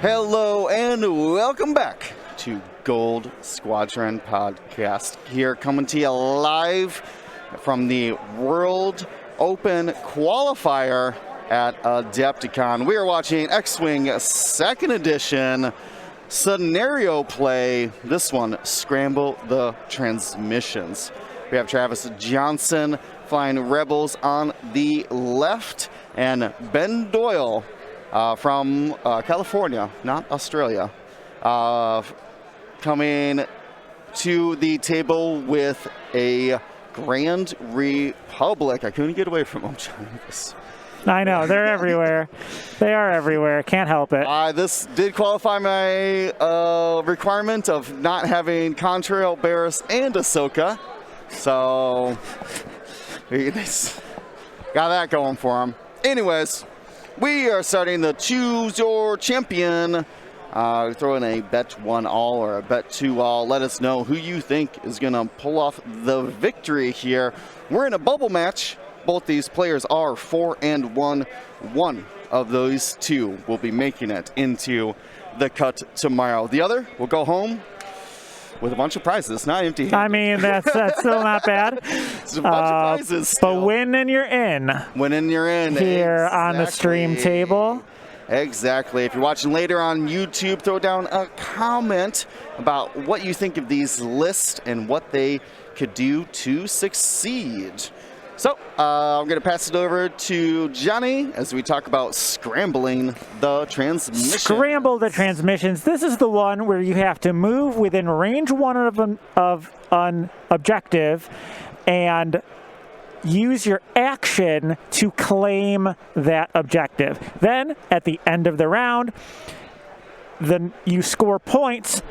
Hello and welcome back to Gold Squadron Podcast. Here coming to you live from the World Open Qualifier at Adepticon. We are watching X-Wing 2nd Edition scenario play. This one, Scramble the Transmissions. We have Travis Johnson flying Rebels on the left and Ben Doyle from California, not Australia, coming to the table with a Grand Republic. I couldn't get away from them, Travis. I know, they're everywhere. They are everywhere. Can't help it. This did qualify my requirement of not having Contrail, Barris, and Ahsoka. So, got that going for them. Anyways, we are starting the Choose Your Champion. Throw in a bet 1 all or a bet 2 all. Let us know who you think is going to pull off the victory here. We're in a bubble match. Both these players are 4-1. One of those two will be making it into the cut tomorrow. The other will go home with a bunch of prizes, not empty. I mean, that's still not bad. It's a bunch of prizes still. But win and you're in. Win and you're in. Here exactly. On the stream table. Exactly. If you're watching later on YouTube, throw down a comment about what you think of these lists and what they could do to succeed. So I'm going to pass it over to Johnny as we talk about scrambling the transmissions. Scramble the transmissions. This is the one where you have to move within range 1 of an objective and use your action to claim that objective. Then at the end of the round, then you score points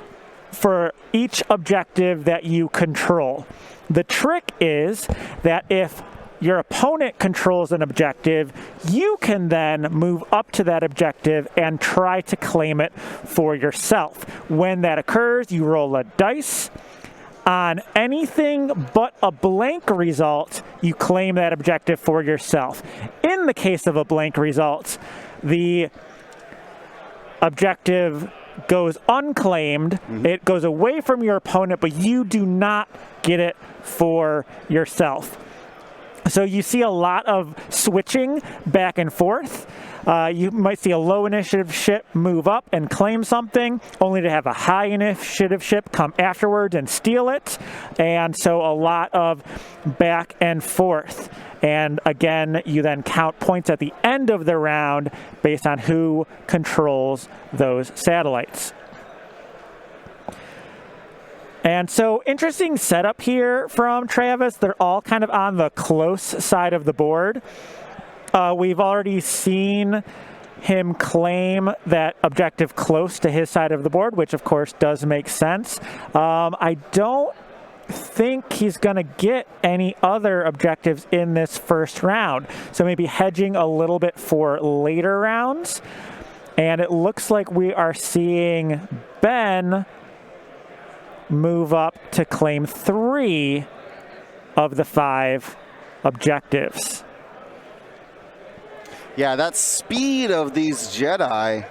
for each objective that you control. The trick is that if your opponent controls an objective, you can then move up to that objective and try to claim it for yourself. When that occurs, you roll a dice. On anything but a blank result, you claim that objective for yourself. In the case of a blank result, the objective goes unclaimed. It goes away from your opponent, but you do not get it for yourself. So you see a lot of switching back and forth. You might see a low initiative ship move up and claim something, only to have a high initiative ship come afterwards and steal it. And so a lot of back and forth. And again, you then count points at the end of the round based on who controls those satellites. And so interesting setup here from Travis. They're all kind of on the close side of the board. We've already seen him claim that objective close to his side of the board, which of course does make sense. I don't think he's going to get any other objectives in this first round. So maybe hedging a little bit for later rounds. And it looks like we are seeing Ben move up to claim 3 of the 5 objectives. Yeah, that speed of these Jedi,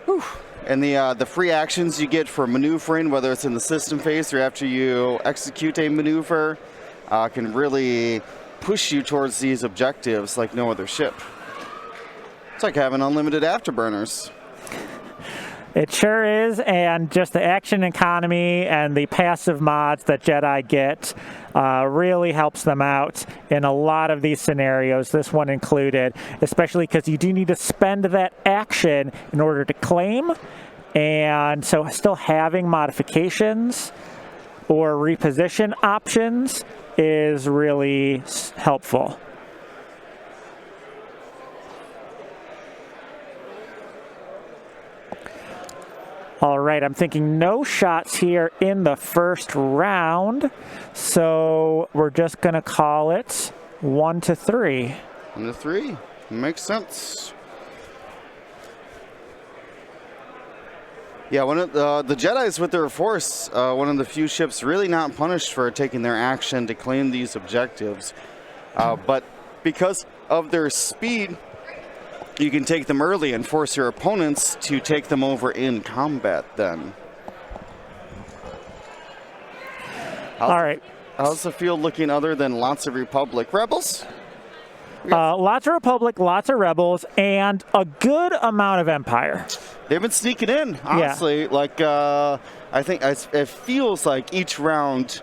whew, and the free actions you get for maneuvering, whether it's in the system phase or after you execute a maneuver, can really push you towards these objectives like no other ship. It's like having unlimited afterburners. It sure is, and just the action economy and the passive mods that Jedi get really helps them out in a lot of these scenarios, this one included, especially because you do need to spend that action in order to claim, and so still having modifications or reposition options is really helpful. All right, I'm thinking no shots here in the first round, so we're just going to call it 1-3. 1-3. Makes sense. Yeah, one of the Jedis with their Force, one of the few ships really not punished for taking their action to claim these objectives. But because of their speed, you can take them early and force your opponents to take them over in combat then. All right. How's the field looking other than lots of Republic rebels? Lots of Republic, lots of Rebels, and a good amount of Empire. They've been sneaking in, honestly. Yeah. Like, I think it feels like each round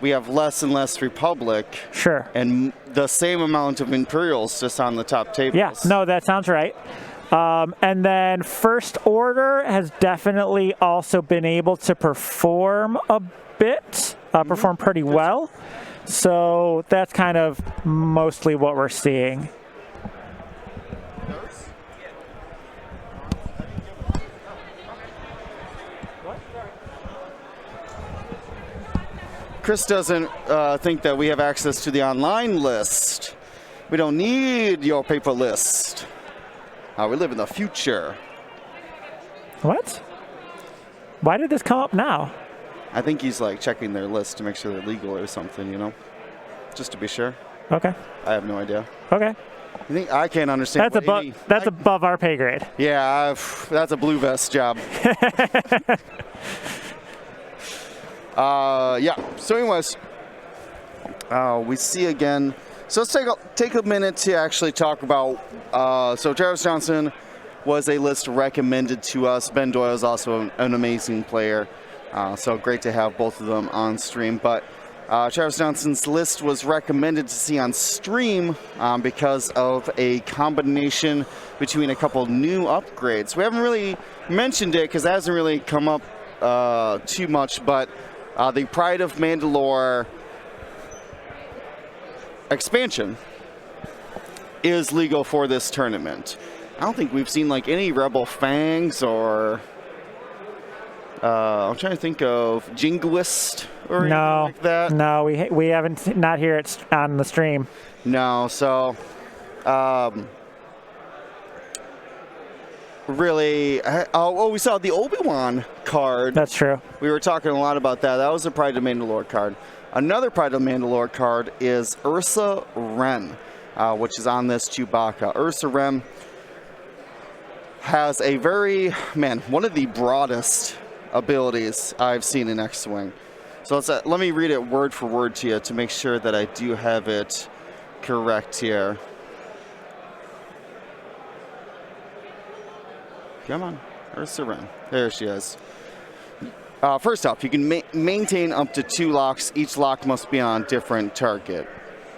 we have less and less Republic. Sure. And the same amount of Imperials just on the top tables. Yeah, no, that sounds right. And then First Order has definitely also been able to perform a bit, perform pretty well. So that's kind of mostly what we're seeing. Chris doesn't think that we have access to the online list. We don't need your paper list. We live in the future. What? Why did this come up now? I think he's like checking their list to make sure they're legal or something, you know? Just to be sure. Okay. I have no idea. Okay. I think I can't understand. That's above our pay grade. Yeah, that's a blue vest job. Yeah. So, anyways, we see again. So let's take a minute to actually talk about. So Travis Johnson was a list recommended to us. Ben Doyle is also an amazing player. So great to have both of them on stream. But Travis Johnson's list was recommended to see on stream because of a combination between a couple new upgrades. We haven't really mentioned it because it hasn't really come up too much, but the Pride of Mandalore expansion is legal for this tournament. I don't think we've seen like any Rebel Fangs or I'm trying to think of Jingoist or anything like that. No, we haven't, not here on the stream. No, so really, we saw the Obi-Wan card. That's true. We were talking a lot about that. That was a Pride of Mandalore card. Another Pride of Mandalore card is Ursa Wren, which is on this Chewbacca. Ursa Wren has a one of the broadest abilities I've seen in X-Wing. So let me read it word for word to you to make sure that I do have it correct here. Come on, Ursa Wren. There she is. First off, you can maintain up to 2 locks. Each lock must be on a different target.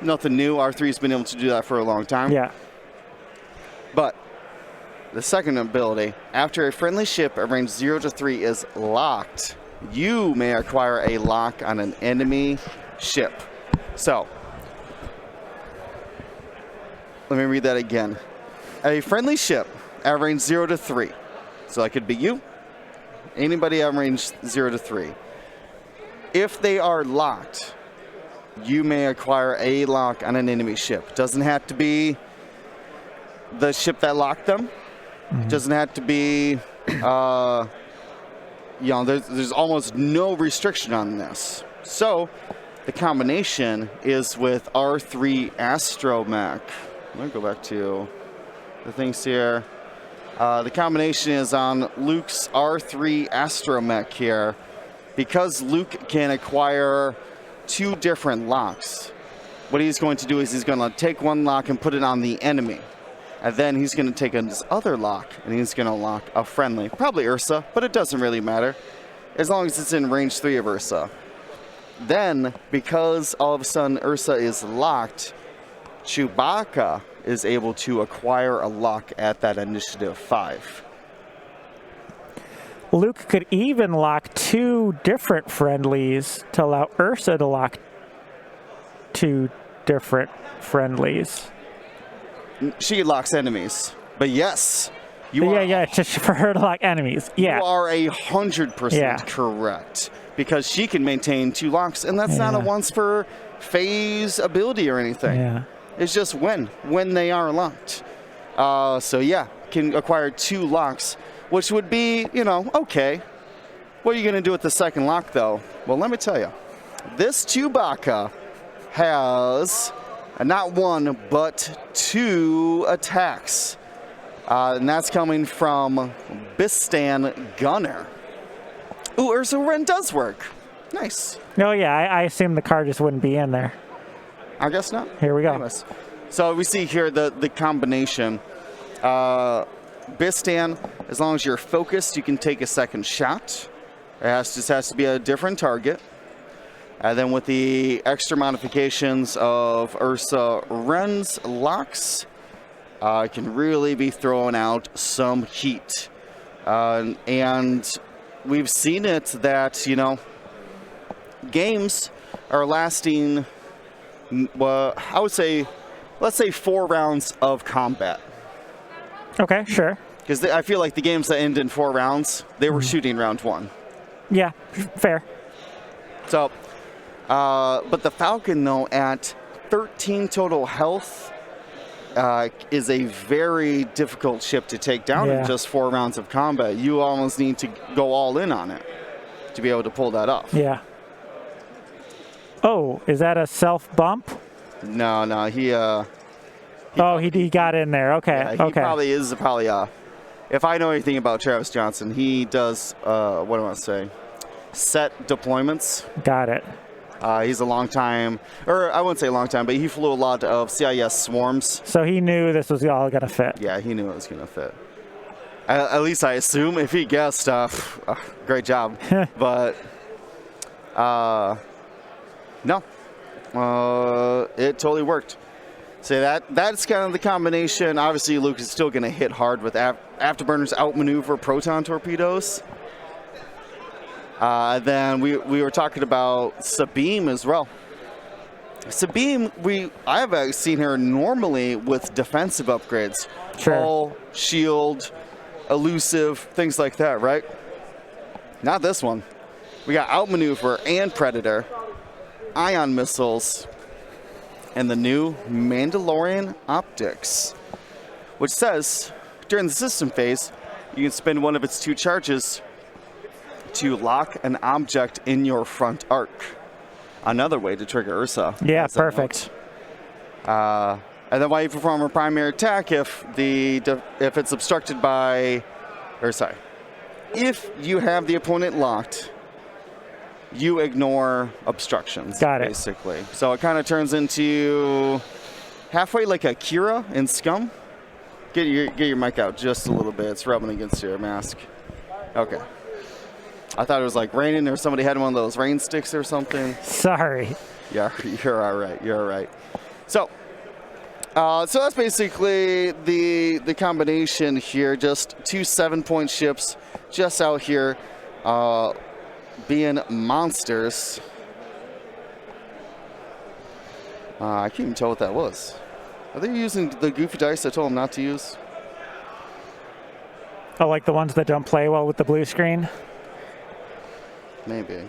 Nothing new. R3's been able to do that for a long time. Yeah. But the second ability, after a friendly ship at range 0 to 3 is locked, you may acquire a lock on an enemy ship. So, let me read that again. A friendly ship at range 0 to 3. So that could be you. Anybody at range 0 to 3. If they are locked, you may acquire a lock on an enemy ship. Doesn't have to be the ship that locked them. Mm-hmm. Doesn't have to be, there's almost no restriction on this. So the combination is with R3 Astromech. I'm going to go back to the things here. The combination is on Luke's R3 Astromech here. Because Luke can acquire 2 different locks, what he's going to do is he's going to take one lock and put it on the enemy. And then he's going to take his other lock and he's going to lock a friendly. Probably Ursa, but it doesn't really matter. As long as it's in range 3 of Ursa. Then, because all of a sudden Ursa is locked, Chewbacca is able to acquire a lock at that initiative 5. Luke could even lock 2 different friendlies to allow Ursa to lock 2 different friendlies. She locks enemies, but yes, just for her to lock enemies. Yeah, you are 100% correct because she can maintain 2 locks, and that's not a once per phase ability or anything. Yeah. It's just when they are locked. So yeah, can acquire 2 locks, which would be, okay. What are you going to do with the second lock, though? Well, let me tell you. This Chewbacca has not 1, but 2 attacks. And that's coming from Bistan Gunner. Ooh, Ursa Wren does work. Nice. Oh, yeah, I assume the card just wouldn't be in there. I guess not. Here we go. Anyways. So we see here the combination. Bistan, as long as you're focused, you can take a second shot. Just has to be a different target. And then with the extra modifications of Ursa Wren's locks, it can really be throwing out some heat. And we've seen it that, you know, games are lasting, I would say, let's say 4 rounds of combat. Okay, sure. Because I feel like the games that end in 4 rounds, they were shooting round 1. Yeah, fair. So, but the Falcon, though, at 13 total health, is a very difficult ship to take down in just 4 rounds of combat. You almost need to go all in on it to be able to pull that off. Yeah. Oh, is that a self bump? No, he got in there. Okay, yeah, he okay. probably is if I know anything about Travis Johnson, he does, what do I say, set deployments. Got it. He's a long time, or I wouldn't say a long time, but he flew a lot of CIS swarms. So he knew this was all going to fit. Yeah, he knew it was going to fit. At least I assume. If he guessed, great job. But, no. It totally worked. So that's kind of the combination. Obviously, Luke is still going to hit hard with afterburners outmaneuver proton torpedoes. Then we were talking about Sabine as well. Sabine, I have seen her normally with defensive upgrades. Sure. Hull, shield, elusive, things like that, right? Not this one. We got outmaneuver and predator, ion missiles, and the new Mandalorian optics, which says during the system phase, you can spend one of its 2 charges to lock an object in your front arc. Another way to trigger Ursa. Yeah, perfect. And then while you perform a primary attack, if it's obstructed by, if you have the opponent locked, you ignore obstructions. Got it. Basically. So it kind of turns into halfway like a Kira in Scum. Get your mic out just a little bit. It's rubbing against your mask. Okay. I thought it was like raining or somebody had one of those rain sticks or something. Sorry. Yeah, you're all right. You're all right. So that's basically the combination here. Just 2 7-point ships just out here being monsters. I can't even tell what that was. Are they using the goofy dice I told them not to use? Oh, like the ones that don't play well with the blue screen? Maybe.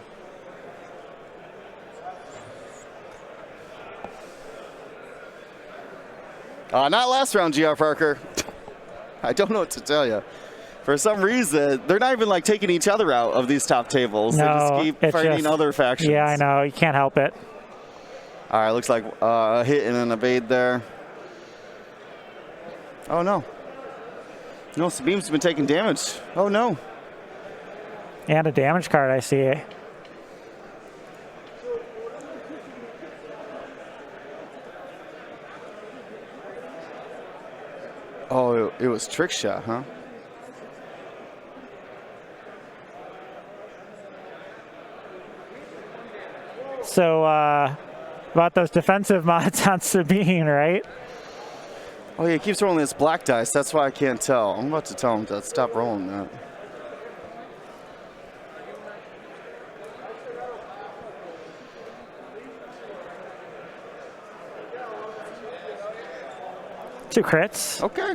Not last round, GR Parker. I don't know what to tell you. For some reason, they're not even like taking each other out of these top tables. No, they just keep fighting other factions. Yeah, I know. You can't help it. All right, looks like a hit and an evade there. Oh, no. No, Sabine's been taking damage. Oh, no. And a damage card, I see. Oh, it was trick shot, huh? So, about those defensive mods on Sabine, right? Oh, yeah, he keeps rolling this black dice. That's why I can't tell. I'm about to tell him to stop rolling that. Two crits. Okay.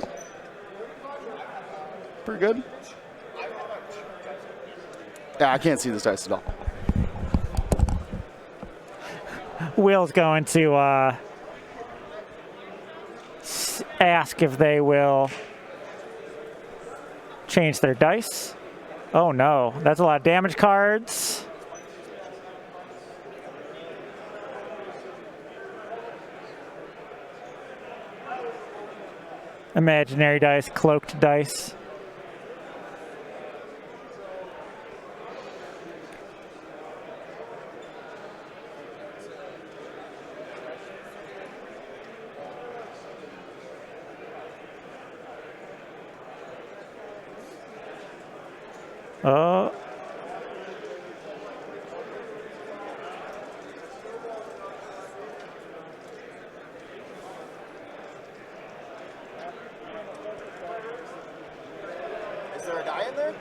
Pretty good. Yeah, I can't see this dice at all. Will's going to ask if they will change their dice. Oh no, that's a lot of damage cards. imaginary dice, cloaked dice. Oh. Is there a die in there?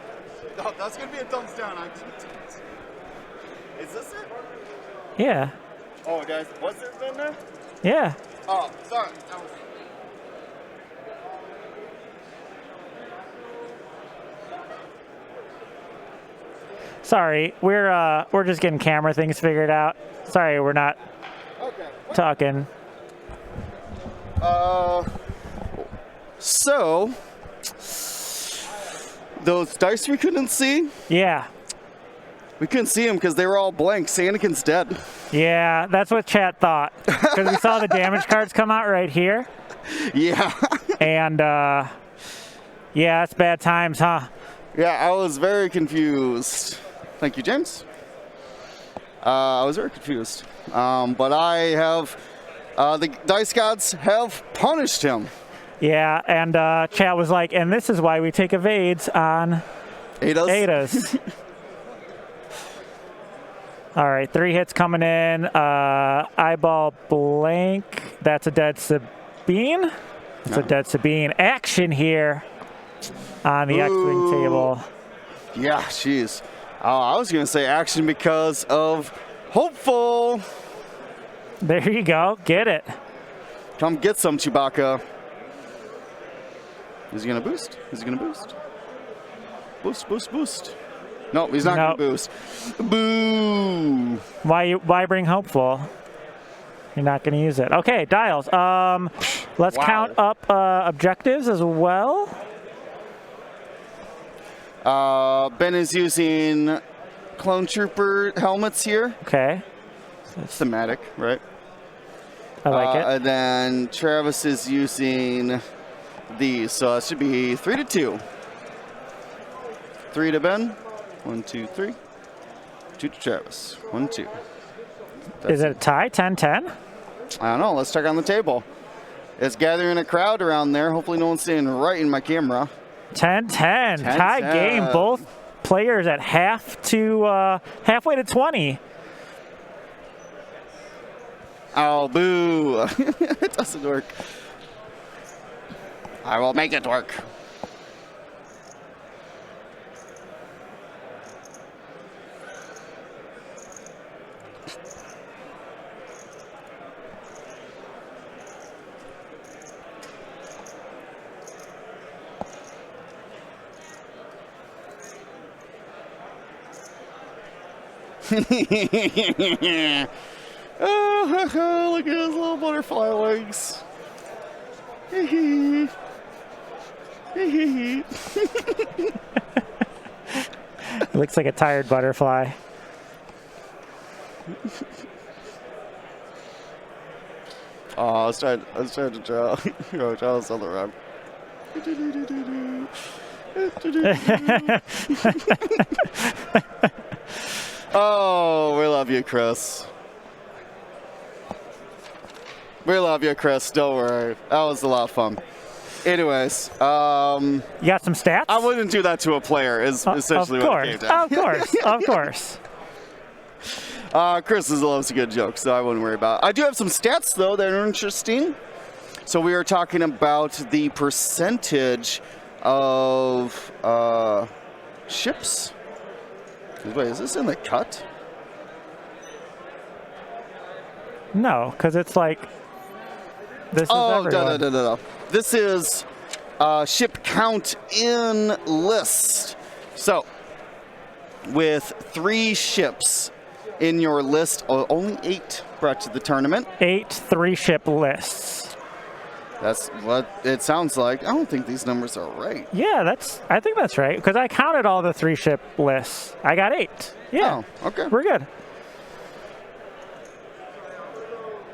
No, that's gonna be a thumbs down. Is this it? Yeah. Oh, guys, was there in there? Yeah. Oh, sorry. Sorry, we're just getting camera things figured out. Sorry, we're not talking. So those dice we couldn't see. Yeah. We couldn't see them because they were all blank. Anakin's dead. Yeah, that's what chat thought. Because we saw the damage cards come out right here. Yeah. And yeah, it's bad times, huh? Yeah, I was very confused. Thank you, James. I was very confused. But I have, the dice gods have punished him. Yeah, and chat was like, and this is why we take evades on Adas. All right, 3 hits coming in. Eyeball blank. That's a dead Sabine. That's a dead Sabine. Action here on the X-Wing table. Yeah, jeez. I was going to say action because of hopeful. There you go. Get it. Come get some, Chewbacca. Is he going to boost? Is he going to boost? Boost, boost, boost. No, he's not going to boost. Boo. Why bring hopeful? You're not going to use it. Okay, dials. Let's count up objectives as well. Ben is using clone trooper helmets here. Okay. Thematic, right? I like it. And then Travis is using these, so it should be 3-2. 3 to Ben. 1, 2, 3. 2 to Travis. 1, 2. Is it a tie? 10-10? I don't know. Let's check on the table. It's gathering a crowd around there. Hopefully no one's staying right in my camera. 10-10. Tie game. Both players at halfway to 20. Oh, boo. It doesn't work. I will make it work. Oh, look at his little butterfly wings. It looks like a tired butterfly. Oh, I was trying to draw. Draw this on the run. Oh, we love you, Chris. We love you, Chris. Don't worry. That was a lot of fun. Anyways, you got some stats? I wouldn't do that to a player. Is essentially what it came down. Of course, of course. Chris loves a good joke, so I wouldn't worry about it. I do have some stats, though, that are interesting. So we are talking about the percentage of ships. Wait, is this in the cut? No, because it's like this is everyone. No. This is ship count in list. So, with 3 ships in your list, only 8 brought to the tournament. 8 3-ship lists. That's what it sounds like. I don't think these numbers are right. Yeah, I think that's right, because I counted all the 3-ship lists. I got 8. Yeah. Oh, okay. We're good.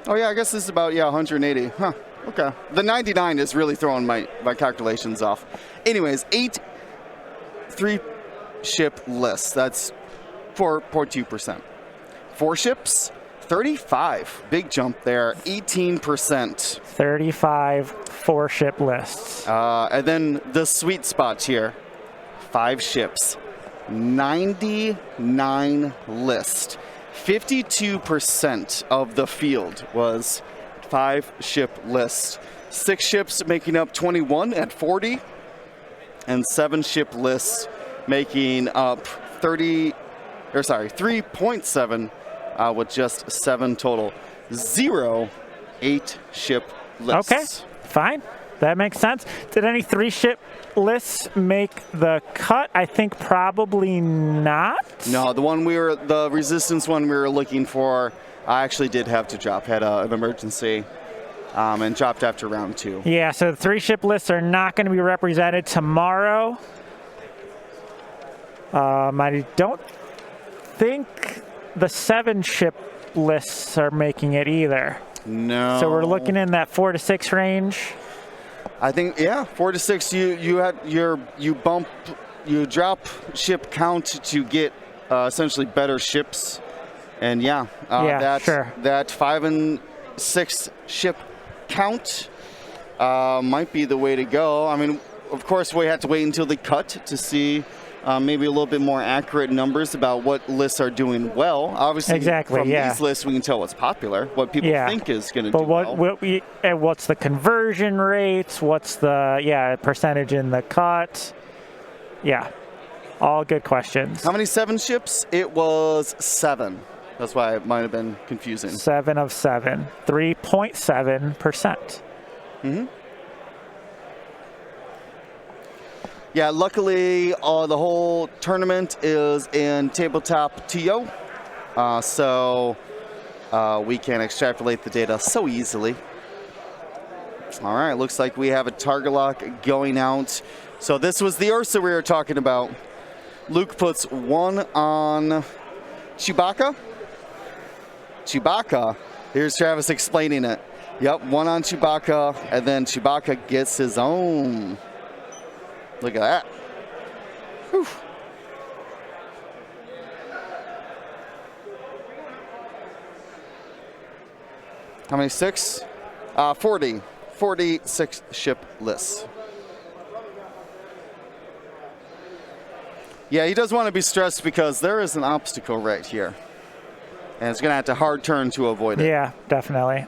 Oh, yeah, I guess this is about, 180. Huh. Okay. The 99 is really throwing my calculations off. Anyways, 8 3-ship lists. That's 4.2%. 4 ships, 35. Big jump there, 18%. 35 4-ship lists. And then the sweet spot here, 5 ships, 99 list. 52% of the field was 5-ship list. 6 ships making up 21 at 40, and 7-ship lists making up 3.7 with just 7 total. 0 8-ship lists. Okay, fine. That makes sense. Did any 3-ship lists make the cut? I think probably not. No, the resistance one we were looking for, I actually did have to drop. Had an emergency and dropped after round 2. Yeah, so the 3-ship lists are not going to be represented tomorrow. I don't think the 7-ship lists are making it either. No. So we're looking in that 4 to 6 range. I think 4 to 6. You drop ship count to get essentially better ships, and that 5 and 6 ship count might be the way to go. I mean, of course, we have to wait until the cut to see maybe a little bit more accurate numbers about what lists are doing well. Obviously, from these lists, we can tell what's popular, what people think is going to do well. But what's the conversion rates? What's the percentage in the cut? Yeah, all good questions. How many 7 ships? It was 7. That's why it might have been confusing. 7 of 7, 3.7%. Mm-hmm. Yeah, luckily the whole tournament is in tabletop TO, so we can extrapolate the data so easily. All right, looks like we have a target lock going out. So this was the Ursa we were talking about. Luke puts 1 on Chewbacca. Here's Travis explaining it. Yep, 1 on Chewbacca, and then Chewbacca gets his own. Look at that. Whew. How many 6? 40. 46 ship lists. Yeah, he does want to be stressed because there is an obstacle right here. And it's going to have to hard turn to avoid it. Yeah, definitely.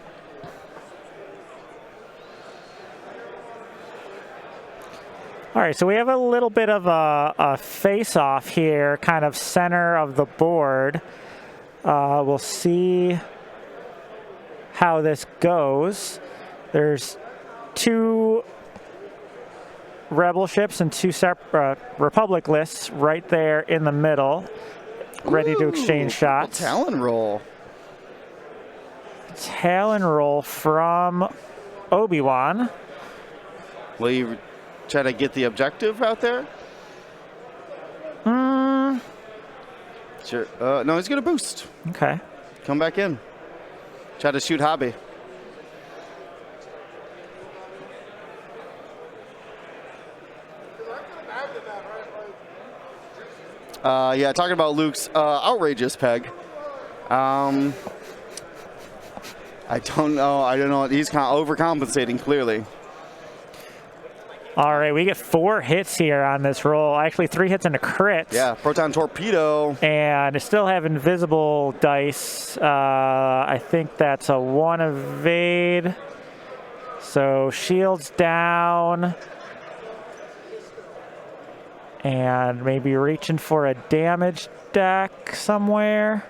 All right, so we have a little bit of a face-off here, kind of center of the board. We'll see how this goes. There's 2 Rebel ships and 2 separate Republic lists right there in the middle, ready to exchange shots. Talon roll. Talon roll from Obi-Wan. Will you try to get the objective out there? Sure. No, he's going to boost. Okay. Come back in. Try to shoot Hobby. Yeah, talking about Luke's outrageous peg. I don't know. He's kind of overcompensating, clearly. All right, we get 4 hits here on this roll. Actually, 3 hits and a crit. Yeah, Proton Torpedo. And I still have invisible dice. I think that's a 1 evade. So shields down. And maybe reaching for a damage deck somewhere.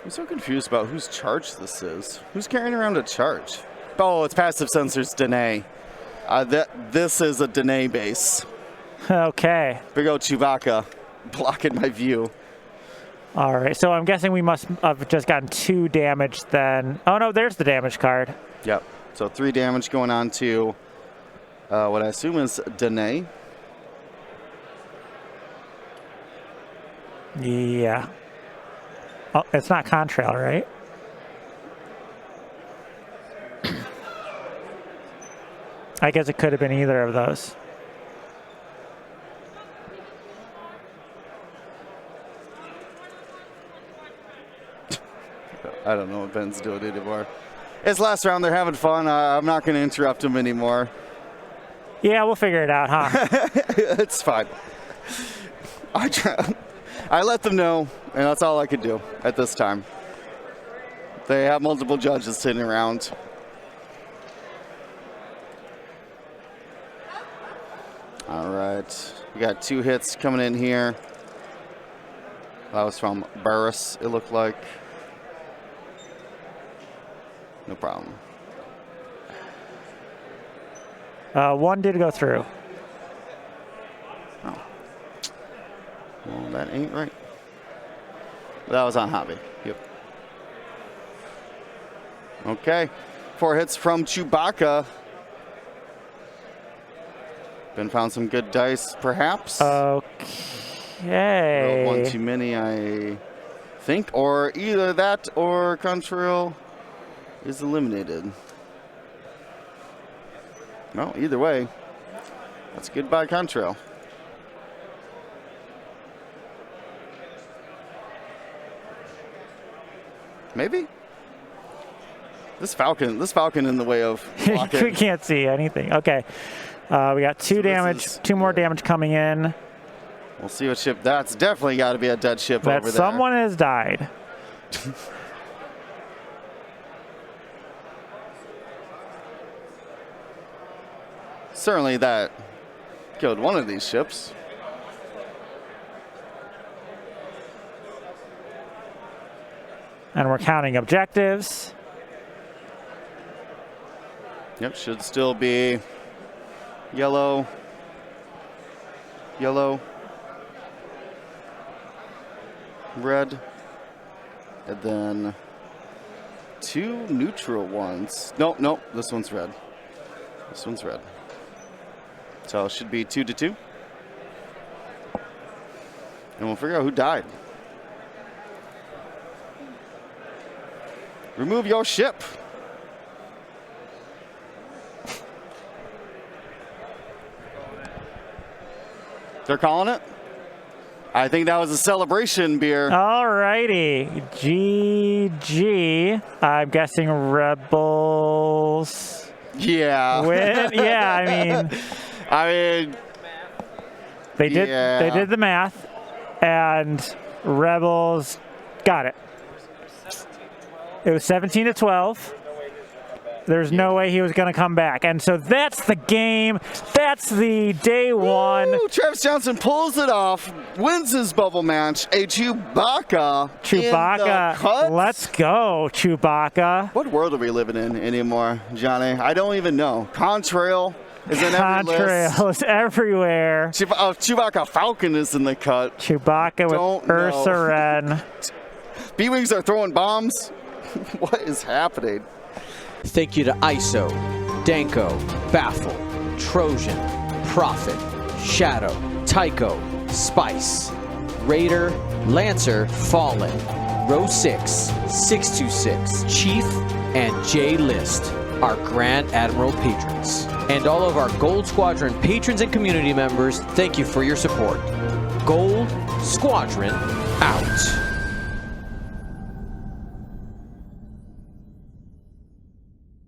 I'm so confused about whose charge this is. Who's carrying around a charge? Oh, it's Passive Sensors Danae. This is a Danae base. Okay. Big old Chewbacca blocking my view. All right, so I'm guessing we must have just gotten 2 damage then. Oh, no, there's the damage card. Yep. So 3 damage going on to what I assume is Danae. Yeah. Oh, it's not contrail, right? I guess it could have been either of those. I don't know what Ben's doing anymore. It's last round. They're having fun. I'm not going to interrupt him anymore. Yeah, we'll figure it out, huh? It's fine. I let them know, and that's all I could do at this time. They have multiple judges sitting around. All right. We got 2 hits coming in here. That was from Burris, it looked like. No problem. 1 did go through. Oh. Well, that ain't right. That was on hobby. Yep. Okay. 4 hits from Chewbacca. Ben found some good dice, perhaps. Okay. 1 too many, I think. Or either that or Contrail is eliminated. No, either way. That's goodbye, Contrail. Maybe? This Falcon in the way of blocking. We can't see anything. Okay. We got 2 damage, 2 more damage coming in. We'll see what ship. That's definitely got to be a dead ship over there. Someone has died. Certainly that killed one of these ships. And we're counting objectives. Yep, should still be yellow, yellow, red, and then 2 neutral ones. No, this one's red. This one's red. So it should be 2-2. And we'll figure out who died. Remove your ship. They're calling it? I think that was a celebration beer. All righty. GG. I'm guessing Rebels. Yeah. Win. Yeah, I mean, they did the math, and Rebels got it. It was 17-12. There's no way he was going to come back. And so that's the game. That's the day 1. Woo! Travis Johnson pulls it off, wins his bubble match. A Chewbacca. Chewbacca. Let's go, Chewbacca. What world are we living in anymore, Johnny? I don't even know. Contrail is in every list. Contrail is everywhere. Chewbacca Falcon is in the cut. Chewbacca with Ursa Wren. B-Wings are throwing bombs. What is happening? Thank you to ISO, Danko, Baffle, Trojan, Prophet, Shadow, Tycho, Spice, Raider, Lancer, Fallen, Row 6, 626, Chief, and J List, our Grand Admiral patrons. And all of our Gold Squadron patrons and community members, thank you for your support. Gold Squadron out.